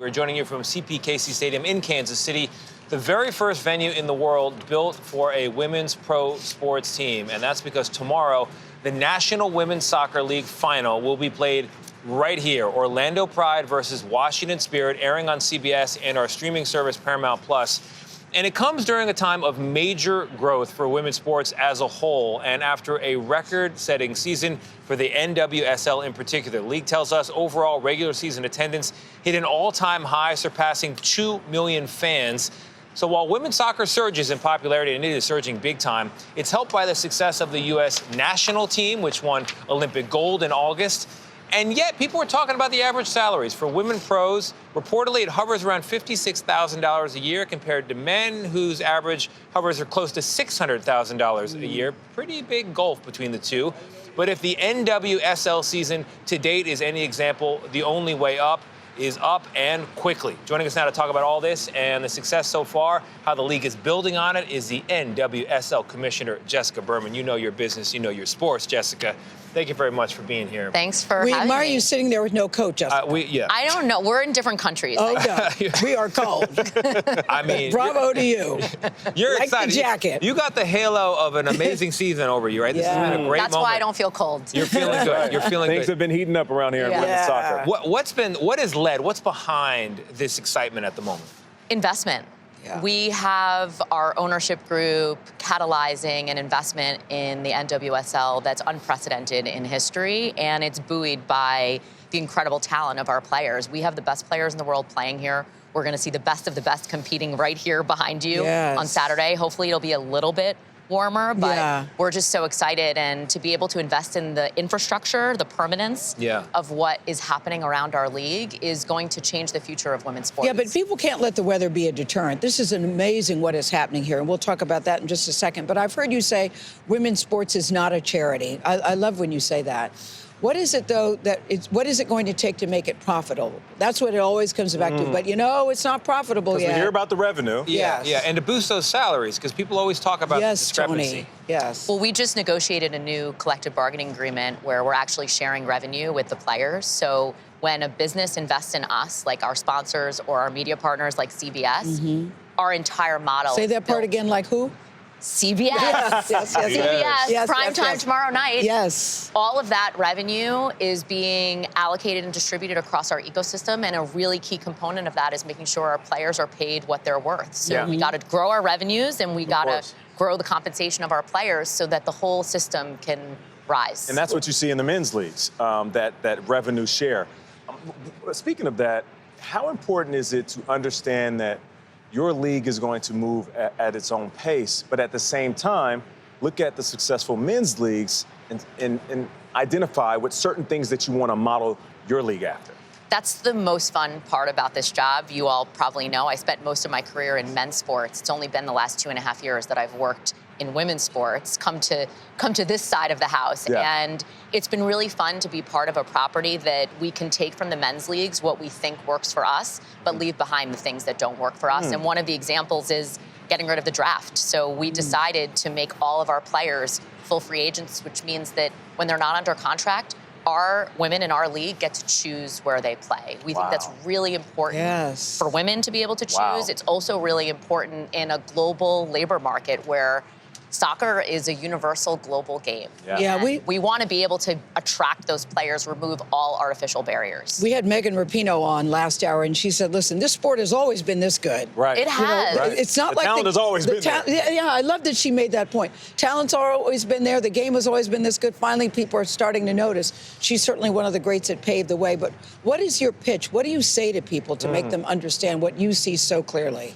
We're joining you from CPKC Stadium in Kansas City, the very first venue in the world built for a women's pro sports team. And that's because tomorrow, the National Women's Soccer League final will be played right here. Orlando Pride versus Washington Spirit, airing on CBS and our streaming service Paramount Plus. And it comes during a time of major growth for women's sports as a whole, and after a record-setting season for the NWSL in particular. The league tells us overall regular season attendance hit an all-time high, surpassing 2 million fans. So while women's soccer surges in popularity, and it is surging big time, it's helped by the success of the U.S. national team, which won Olympic gold in August. And yet, people are talking about the average salaries for women pros. Reportedly, it hovers around $56,000 a year compared to men, whose average hovers are close to $600,000 a year. Pretty big gulf between the two. But if the NWSL season to date is any example, the only way up is up and quickly. Joining us now to talk about all this and the success so far, how the league is building on it, is the NWSL Commissioner, Jessica Berman. You know your business, you know your sports, Jessica. Thank you very much for being here. Thanks for having me. Why are you sitting there with no coat, Jessica? I don't know. We're in different countries. Oh, no. We are cold. I mean, bravo to you. You're like excited. The jacket. You got the halo of an amazing season over you, right? This has been a great That's moment. why I don't feel cold. You're feeling good. You're feeling Things good. have been heating up around here in women's soccer. What has led? What's behind this excitement at the moment? Investment. Yeah. We have our ownership group catalyzing an investment in the NWSL that's unprecedented in history, and it's buoyed by the incredible talent of our players. We have the best players in the world playing here. We're going to see the best of the best competing right here behind you on Saturday. Hopefully it'll be a little bit warmer, but we're just so excited, and to be able to invest in the infrastructure, the permanence of what is happening around our league is going to change the future of women's sports. Yeah, but people can't let the weather be a deterrent. This is amazing what is happening here, and we'll talk about that in just a second. But I've heard you say women's sports is not a charity. I love when you say that. What is it, though, what is it going to take to make it profitable? That's what it always comes back to. But, it's not profitable yet. Because we hear about the revenue. Yeah, and to boost those salaries, because people always talk about the discrepancy. Tony. Yes. Well, we just negotiated a new collective bargaining agreement where we're actually sharing revenue with the players. So when a business invests in us, like our sponsors or our media partners like CBS, our entire model. Say that part again, like who? CBS. Yes. CBS, prime time tomorrow night. Yes. All of that revenue is being allocated and distributed across our ecosystem, and a really key component of that is making sure our players are paid what they're worth. So we got to grow our revenues, and we got to grow the compensation of our players so that the whole system can rise. And that's what you see in the men's leagues, that revenue share. Speaking of that, how important is it to understand that your league is going to move at its own pace, but at the same time, look at the successful men's leagues and identify what certain things that you want to model your league after? That's the most fun part about this job. You all probably know I spent most of my career in men's sports. It's only been the last 2.5 years that I've worked in women's sports, come to this side of the house. And it's been really fun to be part of a property that we can take from the men's leagues what we think works for us, but leave behind the things that don't work for us. And one of the examples is getting rid of the draft. So we decided to make all of our players full free agents, which means that when they're not under contract, our women in our league get to choose where they play. We think that's really important for women to be able to choose. It's also really important in a global labor market where soccer is a universal global game. We want to be able to attract those players, remove all artificial barriers. We had Megan Rapinoe on last hour, and she said, listen, this sport has always been this good. Right. It has. It's not the talent has always been there. Yeah, I love that she made that point. Talent's always been there. The game has always been this good. Finally, people are starting to notice. She's certainly one of the greats that paved the way. But what is your pitch? What do you say to people to make them understand what you see so clearly?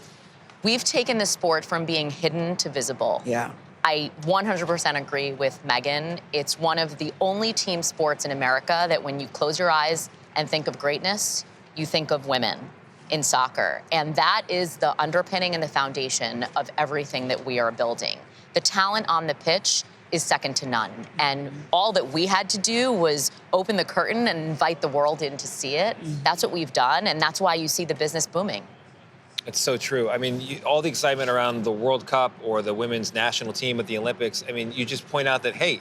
We've taken the sport from being hidden to visible. Yeah. I 100% agree with Megan. It's one of the only team sports in America that when you close your eyes and think of greatness, you think of women in soccer. And that is the underpinning and the foundation of everything that we are building. The talent on the pitch is second to none. And all that we had to do was open the curtain and invite the world in to see it. That's what we've done, and that's why you see the business booming. It's so true. I mean, all the excitement around the World Cup or the women's national team at the Olympics, I mean, you just point out that, hey,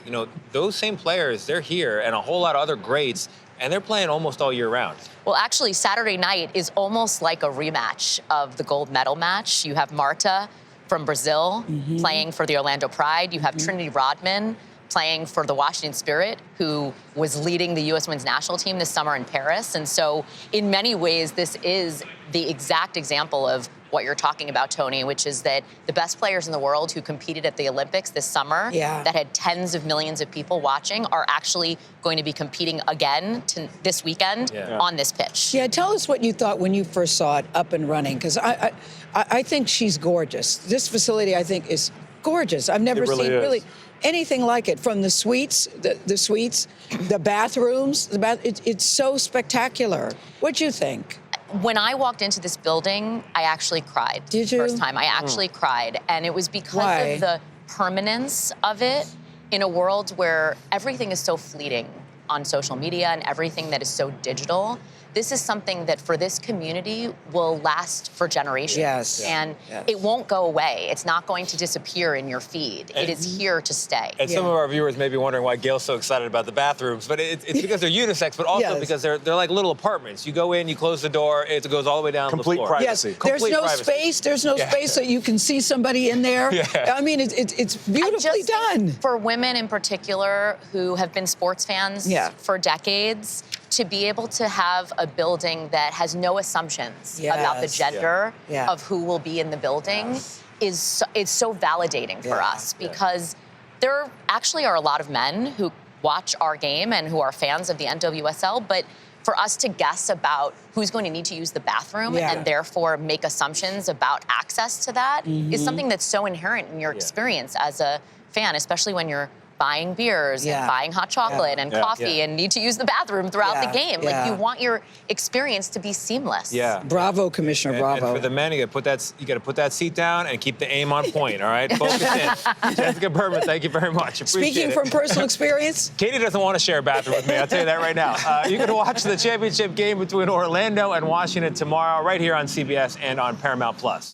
those same players, they're here, and a whole lot of other greats and they're playing almost all year round. Well, actually, Saturday night is almost like a rematch of the gold medal match. You have Marta from Brazil playing for the Orlando Pride. You have Trinity Rodman playing for the Washington Spirit, who was leading the U.S. women's national team this summer in Paris. And so in many ways, this is the exact example of what you're talking about, Tony, which is that the best players in the world who competed at the Olympics this summer that had tens of millions of people watching are actually going to be competing again this weekend on this pitch. Yeah, tell us what you thought when you first saw it up and running, because I think she's gorgeous. This facility, I think, is gorgeous. I've never seen really anything like it, from the suites, the bathrooms. It's so spectacular. What'd you think? When I walked into this building, I actually cried. Did you? First time, I actually cried. And it was because of the permanence of it in a world where everything is so fleeting on social media and everything that is so digital. This is something that for this community will last for generations. Yes. And it won't go away. It's not going to disappear in your feed. It is here to stay. And some of our viewers may be wondering why Gayle's so excited about the bathrooms, but it's because they're unisex, but also because they're like little apartments. You go in, you close the door, it goes all the way down to the floor. Privacy. Yes, there's no space. There's no space that you can see somebody in there. I mean, it's beautifully done. For women in particular who have been sports fans for decades, to be able to have a building that has no assumptions about the gender of who will be in the building is so validating for us, because there actually are a lot of men who watch our game and who are fans of the NWSL, but for us to guess about who's going to need to use the bathroom and therefore make assumptions about access to that is something that's so inherent in your experience as a fan, especially when you're buying beers and buying hot chocolate and coffee and need to use the bathroom throughout the game. Like, you want your experience to be seamless. Bravo, Commissioner, bravo. And for the men, you got to put that seat down and keep the aim on point, all right? Focus in. Jessica Berman, thank you very much. Appreciate Speaking from personal experience? Katie doesn't want to share a bathroom with me, I'll tell you that right now. You can watch the championship game between Orlando and Washington tomorrow right here on CBS and on Paramount Plus.